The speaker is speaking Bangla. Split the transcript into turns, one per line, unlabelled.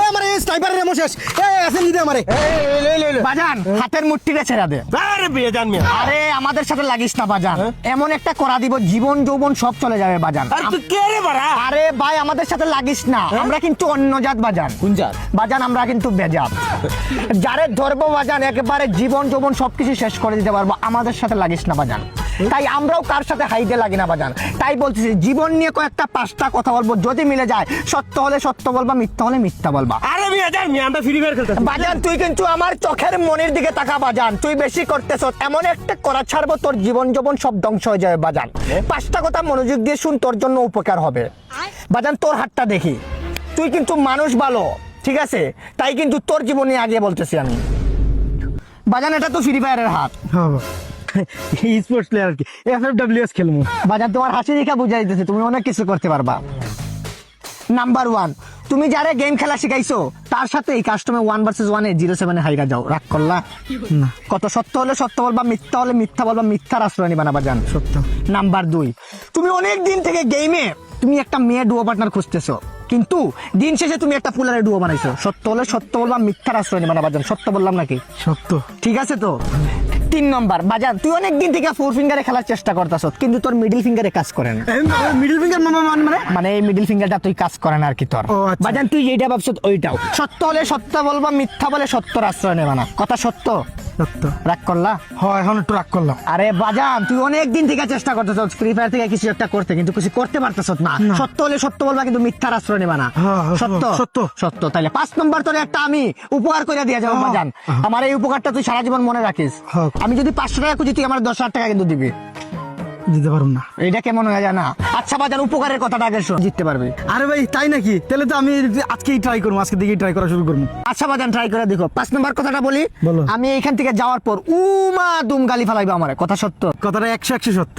আমারে স্নাইপারের এমন শেষ আছে নিদে আমারে
বাজান হাতের মুঠিটা ছেড়া দে।
আরে বিয়ে জান মিয়া
আরে আমাদের সাথে লাগিস না বাজান, এমন একটা করা দিব জীবন যৌবন সব চলে যাবে বাজান।
আর তুই কে রে বাড়া
আরে ভাই আমাদের সাথে লাগিস না, আমরা কিন্তু অন্য জাত বাজান।
কোন জাত
বাজান আমরা কিন্তু বেজাত, যারে ধরবো বাজান একেবারে জীবন যৌবন সবকিছু শেষ করে দিতে পারবো। আমাদের সাথে লাগিস না বাজান, তাই আমরাও কার সাথে হাইডে লাগি না বাজান। তাই বলতেছি জীবন নিয়ে কয়েকটা পাঁচটা কথা বলবো, যদি মিলে যায় সত্য হলে সত্য বলবা, মিথ্যা হলে মিথ্যা বলবা।
আরে বিয়ে জান মিয়া আমরা ফ্রি ফায়ার খেলতেছি
বাজান তুই কিন্তু আমার চোখের মনির দিকে তাকা বাজান, তুই বেশি করতেছ, এমন একটা করা ছাড়বো তোর জীবন যৌবন সব ধ্বংস হয়ে যাবে বাজান। পাঁচটা কথা মনোযোগ দিয়ে শুন, তোর জন্য উপকার হবে বাজান। তোর হাতটা দেখি, তুই কিন্তু মানুষ ভালো, ঠিক আছে? তাই কিন্তু তোর জীবনে আগে বলতেছি আমি বাজান, এটা তো ফ্রি ফায়ারের হাত
স্পোর্টস প্লেয়ার কি এফএফডব্লিউএস খেলমু
বাজান। তোমার হাসি দেখা বুঝাই দিতেছে তুমি অনেক কিছু করতে পারবা। নাম্বার 1, তুমি যারা গেম খেলা শিখাইছো তার সাথে এই কাস্টমে 1 ভার্সেস 1 0-7 হাইরা যাও, রাগ করলা
না
কত? সত্য হলে সত্য বলবা, মিথ্যা হলে মিথ্যা বলবা, মিথ্যার আশ্রয় নিবা না বাজান।
সত্য
নাম্বার 2, তুমি অনেক দিন থেকে গেমে তুমি একটা মেয়ে ডুয়ো পার্টনার খুঁজতেছো, কিন্তু দিন শেষে তুমি একটা পুলারে ডুয়ো বানাইছো। সত্য হলে সত্য বলবা, মিথ্যার আশ্রয় নিবা না বাজান। সত্য বললাম নাকি?
সত্য
ঠিক আছে তো। 3 নম্বর বাজান, তুই অনেক দিন থেকে 4 ফিঙ্গারে খেলার চেষ্টা করতেছ, কিন্তু তোর মিডল ফিঙ্গারে কাজ করে না।
মিডল ফিঙ্গার
মানে এই মিডল ফিঙ্গারটা তুই কাজ করে না আর কি তোর।
ও, আচ্ছা।
বাজান তুই যেটা ভাবছ ওইটাও। সত্য হলে সত্য বলবা, মিথ্যা বলে সত্যর আশ্রয় নেবা না। কথা সত্য?
সত্য
রাগ করলা?
হয় এখন একটু রাগ করলাম
আরে বাজান তুই অনেক দিন থেকে চেষ্টা করতেছ ফ্রি ফায়ার থেকে কিছু একটা করতে, কিন্তু কিছু করতে পারতেছ না। সত্য হলে সত্য বলবা, কিন্তু মিথ্যার আশ্রয় নেবা না।
হ্যাঁ,
সত্য
সত্য।
সত্য। তাইলে 5 নম্বর তোর একটা আমি উপহার করে দিয়ে যাবো বাজান। আমার এই উপকারটা তুই সারা জীবন মনে রাখিস।
হ্যাঁ।
আমি যদি 500 টাকা খুঁজি, তুই আমার 10,000 টাকা কিন্তু দিবি।
দিতে পারুম না
এইটা কেমন হয়ে যায় না? আচ্ছা বাজান উপকারের কথাটা আগে শোন, জিততে পারবি।
আরে ভাই তাই নাকি? তাহলে তো আমি আজকেই ট্রাই করবো, আজকে দিকেই ট্রাই করা শুরু করবো।
আচ্ছা বাজান ট্রাই করে দেখো। 5 নম্বর কথাটা বলি,
বলো।
আমি এখান থেকে যাওয়ার পর উমা দুম গালি ফালাইবা আমার। কথা সত্য?
কথাটা 100 সত্য